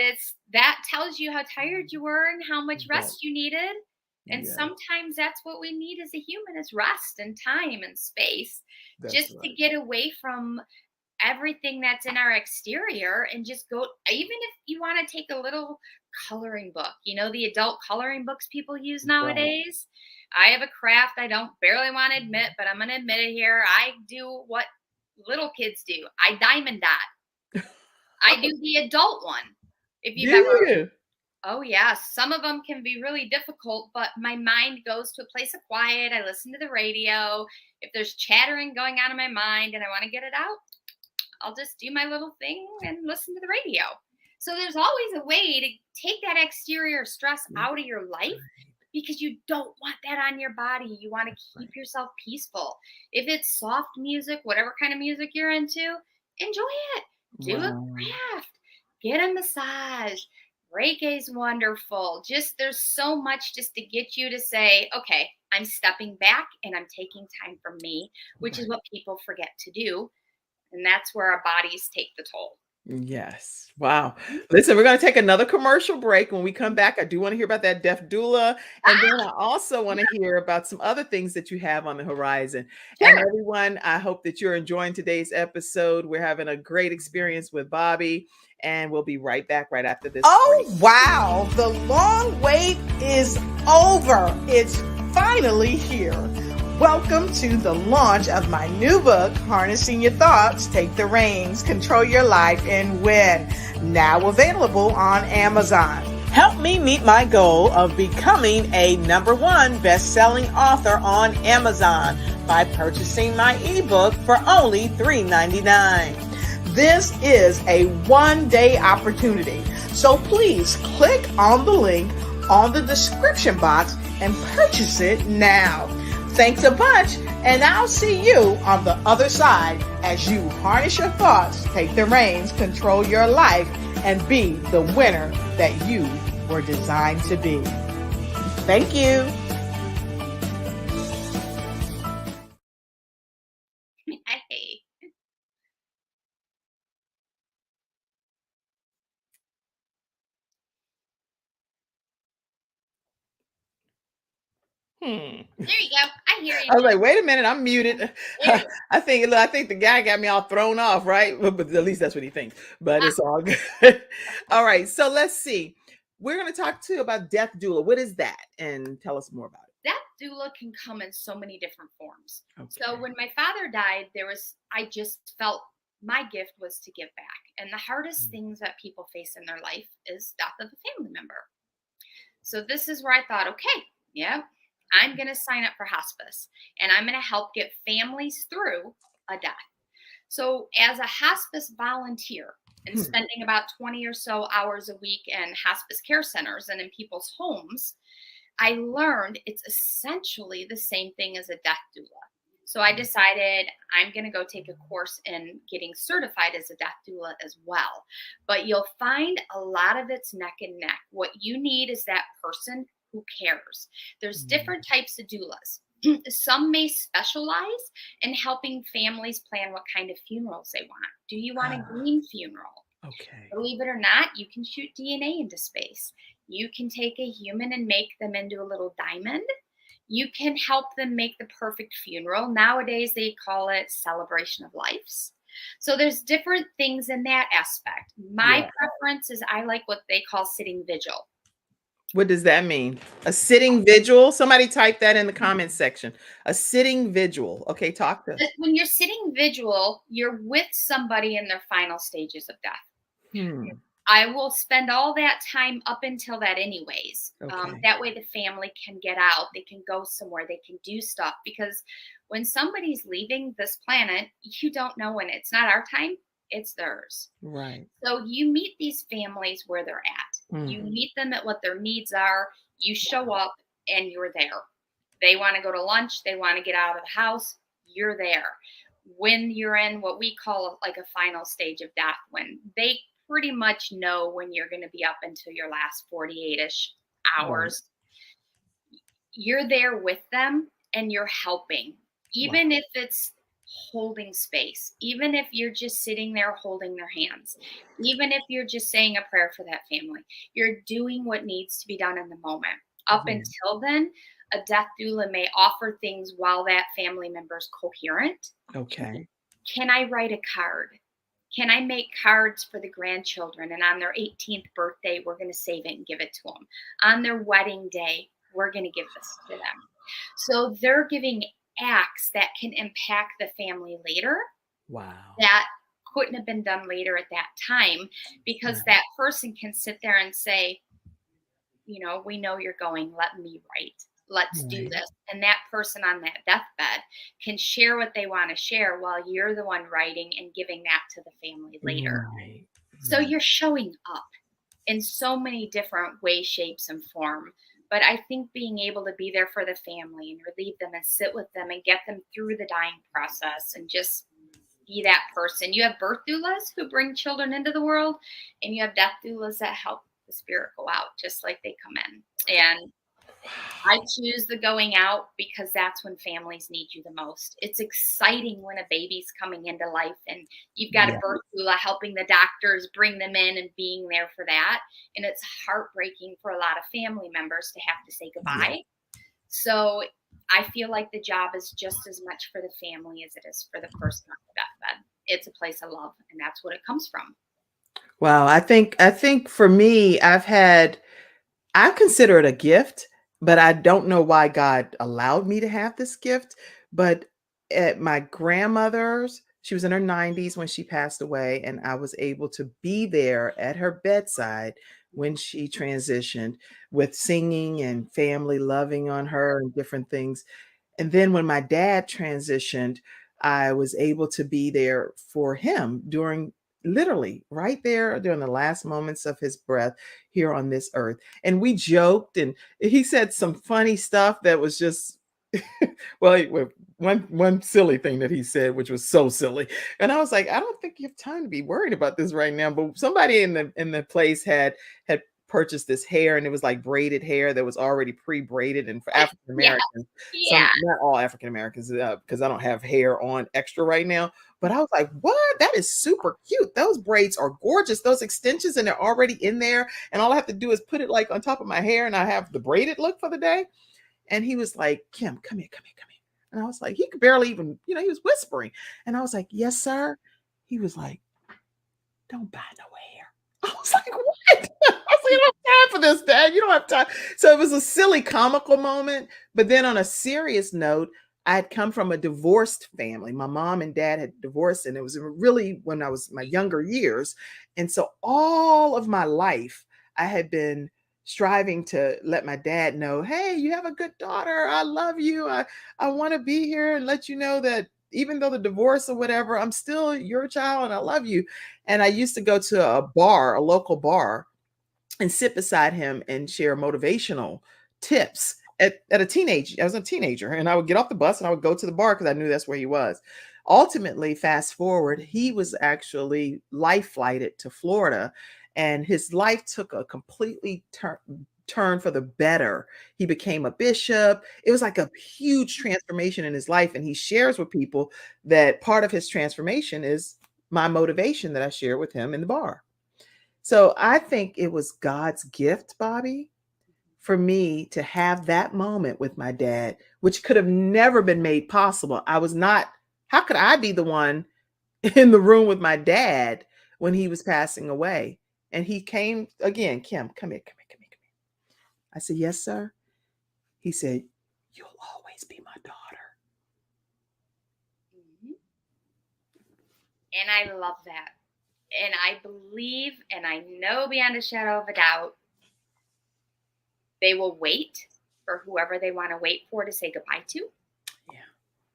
that tells you how tired you were and how much rest you needed. And sometimes that's what we need as a human, is rest and time and space, just to get away from everything that's in our exterior and just go. Even if you want to take a little coloring book, the adult coloring books people use nowadays. I have a craft I don't barely want to admit, but I'm going to admit it here. I do what little kids do. I diamond dot. I do the adult one. If you've ever. Oh yeah, some of them can be really difficult, but my mind goes to a place of quiet. I listen to the radio. If there's chattering going on in my mind and I want to get it out, I'll just do my little thing and listen to the radio. So there's always a way to take that exterior stress out of your life, because you don't want that on your body. You want to keep yourself peaceful. If it's soft music, whatever kind of music you're into, enjoy it. Do a craft. Get a massage. Reiki is wonderful. There's so much just to get you to say, okay, I'm stepping back and I'm taking time for me, which is what people forget to do. And that's where our bodies take the toll. Yes. Wow. Listen, we're going to take another commercial break. When we come back, I do want to hear about that deaf doula. And then I also want to hear about some other things that you have on the horizon. Sure. And everyone, I hope that you're enjoying today's episode. We're having a great experience with Bobbie, and we'll be right back right after this. Oh, wow. The long wait is over. It's finally here. Welcome to the launch of my new book, Harnessing Your Thoughts, Take the Reins, Control Your Life, and Win. Now available on Amazon. Help me meet my goal of becoming a #1 best-selling author on Amazon by purchasing my ebook for only $3.99. This is a one-day opportunity, so please click on the link on the description box and purchase it now. Thanks a bunch, and I'll see you on the other side as you harness your thoughts, take the reins, control your life, and be the winner that you were designed to be. Thank you. Hey. There you go. I hear you. I was like, wait a minute, I'm muted. I think the guy got me all thrown off, right? But at least that's what he thinks. But it's all good. All right, so let's see. We're going to talk to you about death doula. What is that? And tell us more about it. Death doula can come in so many different forms. Okay. So when my father died, I just felt my gift was to give back. And the hardest things that people face in their life is death of a family member. So this is where I thought, okay, yeah, I'm going to sign up for hospice, and I'm going to help get families through a death. So as a hospice volunteer and spending about 20 or so hours a week in hospice care centers and in people's homes, I learned it's essentially the same thing as a death doula. So I decided I'm going to go take a course in getting certified as a death doula as well. But you'll find a lot of it's neck and neck. What you need is that person who cares. There's different types of doulas. Some may specialize in helping families plan what kind of funerals they want. Do you want a green funeral? Okay. Believe it or not, you can shoot DNA into space. You can take a human and make them into a little diamond. You can help them make the perfect funeral. Nowadays, they call it celebration of lives. So there's different things in that aspect. My preference is I like what they call sitting vigil. What does that mean? A sitting vigil? Somebody type that in the comments section. A sitting vigil. Okay, talk to us. When you're sitting vigil, you're with somebody in their final stages of death. I will spend all that time up until that anyways. Okay. That way the family can get out. They can go somewhere. They can do stuff. Because when somebody's leaving this planet, you don't know when. It's not our time. It's theirs. Right. So you meet these families where they're at. You meet them at what their needs are. You show up and you're there. They want to go to lunch. They want to get out of the house. You're there. When you're in what we call like a final stage of death, when they pretty much know when you're going to be up until your last 48-ish hours, you're there with them and you're helping. Even if it's holding space, even if you're just sitting there holding their hands, even if you're just saying a prayer for that family, you're doing what needs to be done in the moment. Up until then, a death doula may offer things while that family member's coherent. Okay. Can I write a card? Can I make cards for the grandchildren? And on their 18th birthday, we're going to save it and give it to them. On their wedding day, we're going to give this to them. So they're giving acts that can impact the family later. Wow. That couldn't have been done later at that time, because that person can sit there and say, you know, we know you're going, let me write. Let's do this. And that person on that deathbed can share what they want to share while you're the one writing and giving that to the family later. Right. So you're showing up in so many different ways, shapes, and form. But I think being able to be there for the family and relieve them and sit with them and get them through the dying process and just be that person. You have birth doulas who bring children into the world, and you have death doulas that help the spirit go out just like they come in. And I choose the going out because that's when families need you the most. It's exciting when a baby's coming into life and you've got a birth doula helping the doctors bring them in and being there for that. And it's heartbreaking for a lot of family members to have to say goodbye. So I feel like the job is just as much for the family as it is for the person on the deathbed. It's a place of love, and that's what it comes from. Wow. I think for me, I consider it a gift, but I don't know why God allowed me to have this gift. But at my grandmother's, she was in her 90s when she passed away, and I was able to be there at her bedside when she transitioned, with singing and family loving on her and different things. And then when my dad transitioned, I was able to be there for him during, literally right there during the last moments of his breath here on this earth. And we joked, and he said some funny stuff that was just, well, one silly thing that he said, which was so silly. And I was like, I don't think you have time to be worried about this right now. But somebody in the place had purchased this hair, and it was like braided hair that was already pre-braided, and for African Americans, not all African Americans, because I don't have hair on extra right now. But I was like, what? That is super cute. Those braids are gorgeous. Those extensions, and they're already in there. And all I have to do is put it like on top of my hair, and I have the braided look for the day. And he was like, Kim, come here. And I was like, he could barely even, he was whispering. And I was like, yes, sir. He was like, don't buy no hair. I was like, what? I was like, you don't have time for this, Dad. You don't have time. So it was a silly, comical moment. But then on a serious note, I had come from a divorced family. My mom and dad had divorced, and it was really when I was my younger years. And so all of my life, I had been striving to let my dad know, hey, you have a good daughter. I love you. I want to be here and let you know that even though the divorce or whatever, I'm still your child and I love you. And I used to go to a bar, a local bar, and sit beside him and share motivational tips at a teenage. I was a teenager, and I would get off the bus and I would go to the bar because I knew that's where he was. Ultimately, fast forward, he was actually life flighted to Florida, and his life took a completely turn for the better. He became a bishop. It was like a huge transformation in his life, and he shares with people that part of his transformation is my motivation that I share with him in the bar. So I think it was God's gift, Bobbie, for me to have that moment with my dad, which could have never been made possible. I was not, how could I be the one in the room with my dad when he was passing away? And he came again, Kim, come here. I said, yes, sir. He said, you'll always be my daughter. Mm-hmm. And I love that. And I believe, and I know beyond a shadow of a doubt, they will wait for whoever they want to wait for to say goodbye to. Yeah.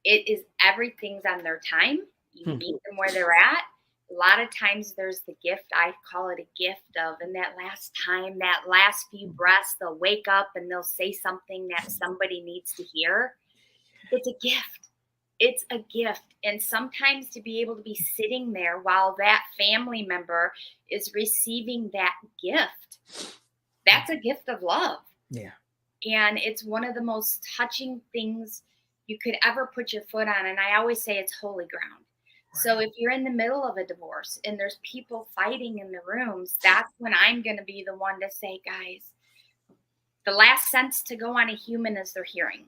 It is everything's on their time. You meet them where they're at. A lot of times there's the gift, I call it a gift of, and that last time, that last few breaths, they'll wake up and they'll say something that somebody needs to hear. It's a gift. It's a gift. And sometimes to be able to be sitting there while that family member is receiving that gift, that's a gift of love. Yeah. And it's one of the most touching things you could ever put your foot on. And I always say it's holy ground. Right. So if you're in the middle of a divorce and there's people fighting in the rooms, that's when I'm going to be the one to say, guys, the last sense to go on a human is their hearing.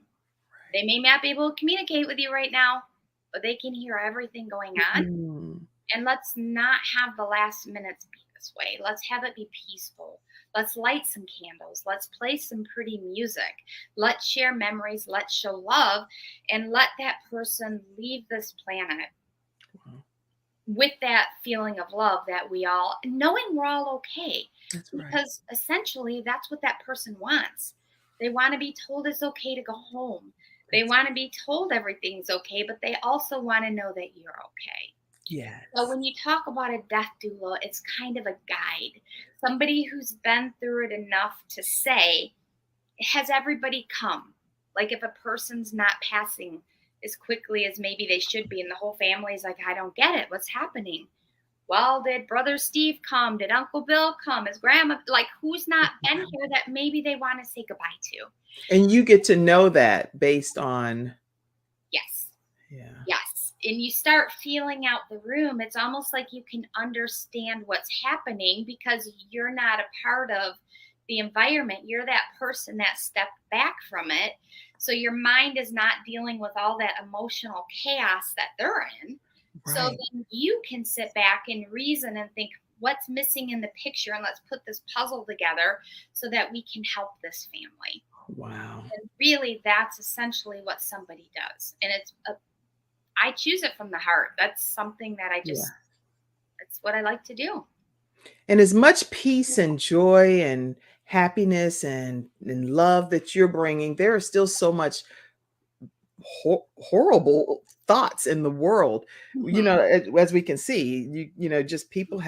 They may not be able to communicate with you right now, but they can hear everything going on. Mm-hmm. And let's not have the last minutes be this way. Let's have it be peaceful. Let's light some candles. Let's play some pretty music. Let's share memories. Let's show love. And let that person leave this planet with that feeling of love that we all, knowing we're all okay. That's right. Because essentially that's what that person wants. They want to be told it's okay to go home. They want to be told everything's okay, but they also want to know that you're okay. Yes. So when you talk about a death doula, it's kind of a guide. Somebody who's been through it enough to say, has everybody come? Like if a person's not passing as quickly as maybe they should be, and the whole family's like, I don't get it. What's happening? Well, did Brother Steve come? Did Uncle Bill come? His grandma? Like, who's not been here that maybe they want to say goodbye to? And you get to know that based on. Yes. Yeah. Yes. And you start feeling out the room. It's almost like you can understand what's happening because you're not a part of the environment. You're that person that stepped back from it. So your mind is not dealing with all that emotional chaos that they're in. Right. So then you can sit back and reason and think, what's missing in the picture? And let's put this puzzle together so that we can help this family. Wow. And really, that's essentially what somebody does. And I choose it from the heart. That's something that that's what I like to do. And as much peace and joy and happiness and love that you're bringing, there is still so much horrible thoughts in the world. Mm-hmm. You know, as we can see, you know, just people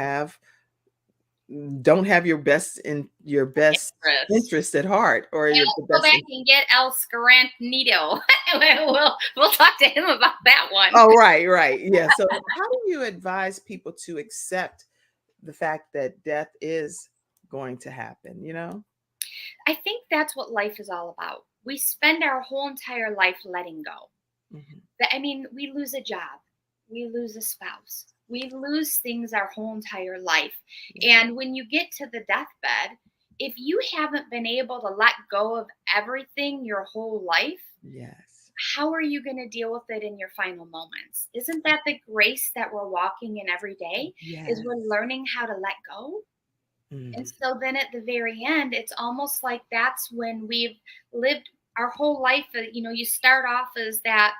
don't have your best interest at heart, or go back and get El Scaranito. we'll talk to him about that one. Oh, right. Yeah. So how do you advise people to accept the fact that death is going to happen? You know, I think that's what life is all about. We spend our whole entire life letting go. Mm-hmm. I mean, we lose a job, we lose a spouse, we lose things our whole entire life. Yeah. And when you get to the deathbed, if you haven't been able to let go of everything your whole life, yes, how are you going to deal with it in your final moments? Isn't that the grace that we're walking in every day? Yes. Is we're learning how to let go. And so then at the very end, it's almost like that's when we've lived our whole life, you start off as that,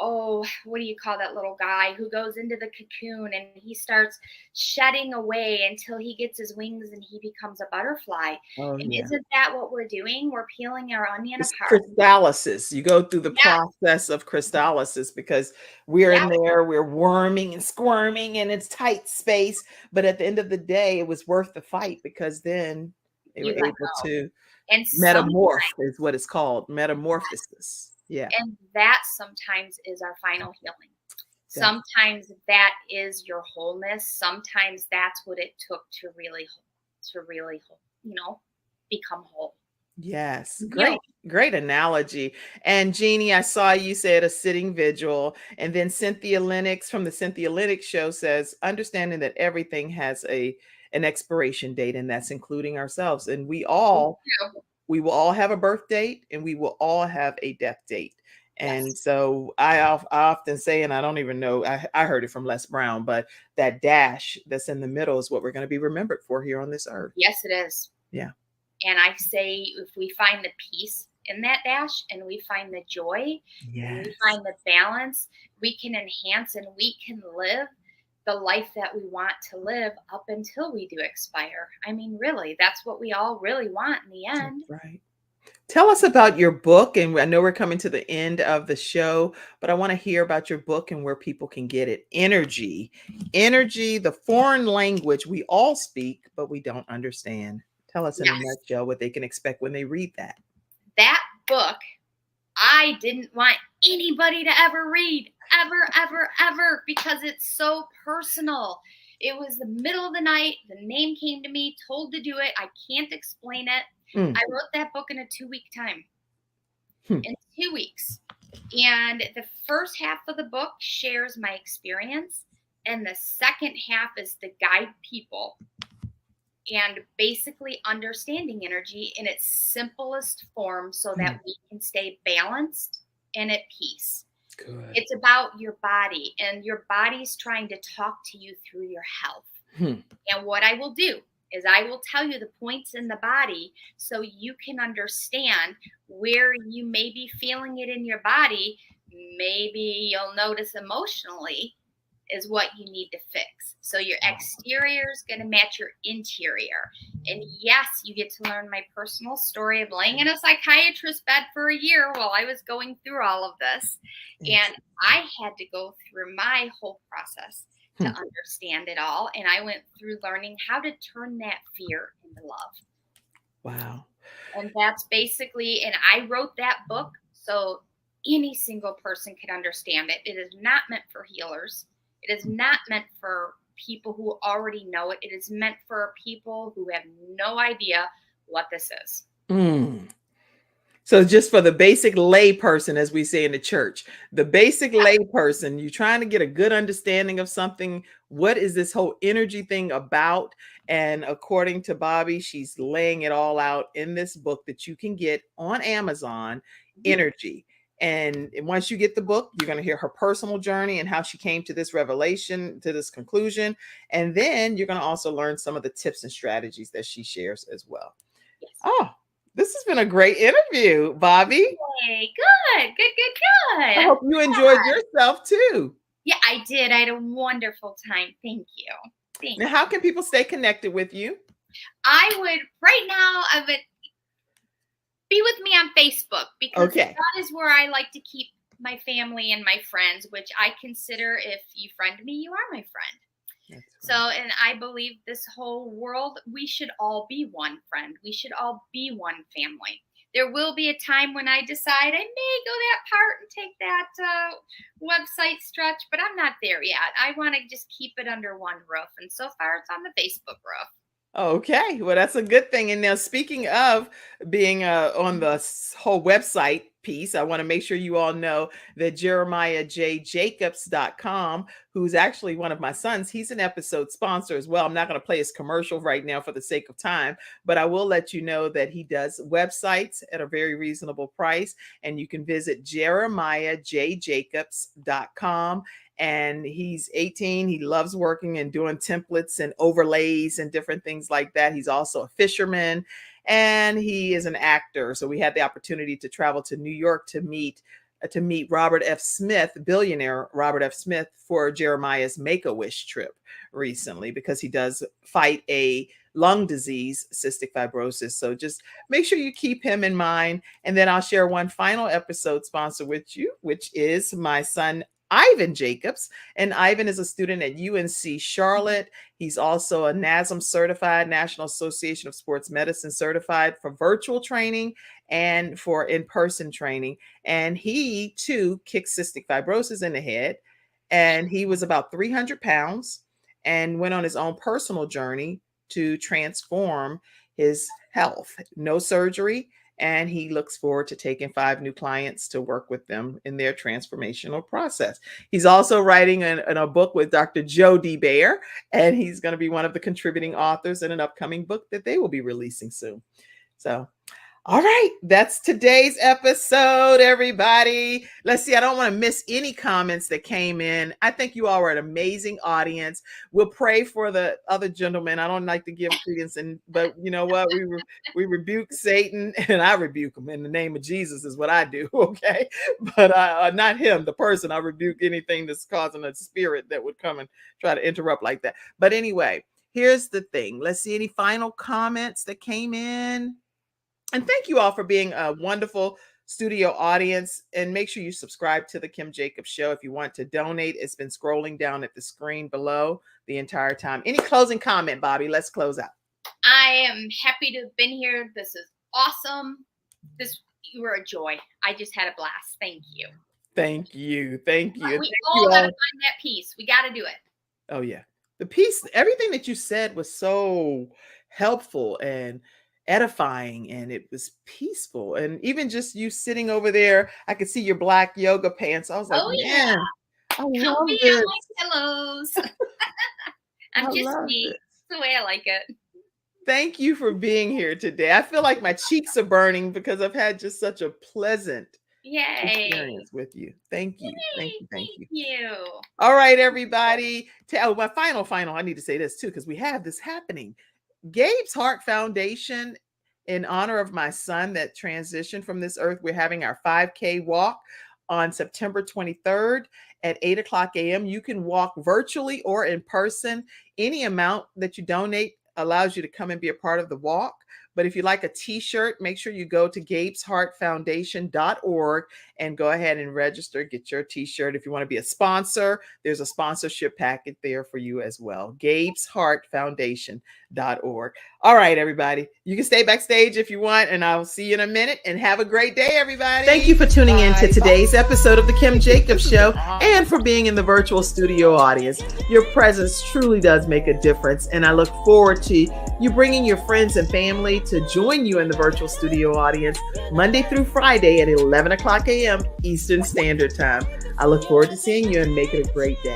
oh, what do you call that little guy who goes into the cocoon and he starts shedding away until he gets his wings and he becomes a butterfly. Oh, And yeah. isn't that what we're doing? We're peeling our onion It's apart. crystallysis. You go through the Yeah. process of crystallysis because we're in Yeah. there, we're worming and squirming in its tight space. But at the end of the day, it was worth the fight because then they were You let able go. to And metamorph, is what it's called. Metamorphosis. Yeah. And that sometimes is our final healing. Sometimes that is your wholeness. Sometimes that's what it took to really, become whole. Yes, Yeah. great analogy. And Jeannie, I saw you said a sitting vigil, and then Cynthia Lennox from the Cynthia Lennox show says, understanding that everything has an expiration date, and that's including ourselves. And we will all have a birth date, and we will all have a death date. And Yes. so I often say, and I don't even know, I heard it from Les Brown, but that dash that's in the middle is what we're going to be remembered for here on this earth. Yes, it is. Yeah. And I say, if we find the peace in that dash and we find the joy, and we find the balance, we can enhance and we can live the life that we want to live up until we do expire. I mean, really, that's what we all really want in the end. That's right. Tell us about your book. And I know we're coming to the end of the show, but I want to hear about your book and where people can get it. Energy, the foreign language we all speak, but we don't understand. Tell us in a nutshell what they can expect when they read that. That book, I didn't want anybody to ever read, ever, because it's so personal. It was the middle of the night. The name came to me, told to do it. I can't explain it. I wrote that book in a 2-week time. In 2 weeks. And the first half of the book shares my experience. And the second half is to guide people and basically understanding energy in its simplest form so that we can stay balanced and at peace. Good. It's about your body, and your body's trying to talk to you through your health. And what I will do is I will tell you the points in the body so you can understand where you may be feeling it in your body. Maybe you'll notice emotionally is what you need to fix. So your exterior is going to match your interior. And yes, you get to learn my personal story of laying in a psychiatrist's bed for a year while I was going through all of this. And I had to go through my whole process to understand it all. And I went through learning how to turn that fear into love. Wow. And that's basically, and I wrote that book so any single person could understand it. It is not meant for healers. It is not meant for people who already know it. It is meant for people who have no idea what this is. So just for the basic lay person, as we say in the church, the basic lay person, you're trying to get a good understanding of something. What is this whole energy thing about? And according to Bobbie, she's laying it all out in this book that you can get on Amazon, Energy. And once you get the book, you're going to hear her personal journey and how she came to this revelation, to this conclusion. And then you're going to also learn some of the tips and strategies that she shares as well. Yes. Oh, this has been a great interview, Bobbie. Hey, good. I hope you enjoyed yourself too. Yeah, I did. I had a wonderful time. Thank you. Now, how can people stay connected with you? I would, right now, I would be with me on Facebook, because that is where I like to keep my family and my friends, which I consider, if you friend me, you are my friend. So, and I believe this whole world, we should all be one friend. We should all be one family. There will be a time when I decide I may go that part and take that website stretch, but I'm not there yet. I want to just keep it under one roof. And so far, it's on the Facebook roof. Okay, well, that's a good thing. And now, speaking of being on the whole website piece, I want to make sure you all know that JeremiahJacobs.com, who's actually one of my sons, he's an episode sponsor as well. I'm not going to play his commercial right now for the sake of time, but I will let you know that he does websites at a very reasonable price. And you can visit JeremiahJacobs.com. And he's 18. He loves working and doing templates and overlays and different things like that. He's also a fisherman. and he is an actor. So we had the opportunity to travel to New York to meet Robert F. Smith, billionaire Robert F. Smith, for Jeremiah's Make-A-Wish trip recently, because he does fight a lung disease, cystic fibrosis. So just make sure you keep him in mind. And then I'll share one final episode sponsor with you, which is my son, Ivan Jacobs. And Ivan is a student at UNC Charlotte. He's also a NASM certified, National Association of Sports Medicine certified, for virtual training and for in-person training. And he too kicks cystic fibrosis in the head. And he was about 300 pounds and went on his own personal journey to transform his health. No surgery. And he looks forward to taking 5 new clients to work with them in their transformational process. He's also writing a book with Dr. Joe D. Bear, and he's going to be one of the contributing authors in an upcoming book that they will be releasing soon. So, all right, that's today's episode, everybody. Let's see. I don't want to miss any comments that came in. I think you all were an amazing audience. We'll pray for the other gentlemen. I don't like to give credence, but you know what? We rebuke Satan, and I rebuke him in the name of Jesus is what I do, okay? But not him, the person. I rebuke anything that's causing a spirit that would come and try to interrupt like that. But anyway, here's the thing. Let's see any final comments that came in. And thank you all for being a wonderful studio audience. And make sure you subscribe to the Kim Jacobs Show. If you want to donate, it's been scrolling down at the screen below the entire time. Any closing comment, Bobbie? Let's close out. I am happy to have been here. This is awesome. You were a joy. I just had a blast. Thank you. Thank you. Thank you. We all got to find that peace. We got to do it. Oh, yeah. The peace, everything that you said was so helpful and edifying, and it was peaceful. And even just you sitting over there, I could see your black yoga pants. I was like, man, I love this. My pillows. I'm just me. It's the way I like it. Thank you for being here today. I feel like my cheeks are burning because I've had just such a pleasant experience with you. Thank you. Thank you. All right, everybody. My final, I need to say this too, because we have this happening. Gabe's Heart Foundation, in honor of my son that transitioned from this earth, we're having our 5K walk on September 23rd at 8:00 a.m. You can walk virtually or in person. Any amount that you donate allows you to come and be a part of the walk. But if you like a t-shirt, make sure you go to GabesHeartFoundation.org and go ahead and register, get your t-shirt. If you want to be a sponsor, there's a sponsorship packet there for you as well. GabesHeartFoundation.org. All right, everybody. You can stay backstage if you want, and I'll see you in a minute. And have a great day, everybody. Thank you for tuning in to today's episode of The Kim Jacobs Show, and for being in the virtual studio audience. Your presence truly does make a difference, and I look forward to you bringing your friends and family to join you in the virtual studio audience Monday through Friday at 11:00 a.m. Eastern Standard Time. I look forward to seeing you, and make it a great day.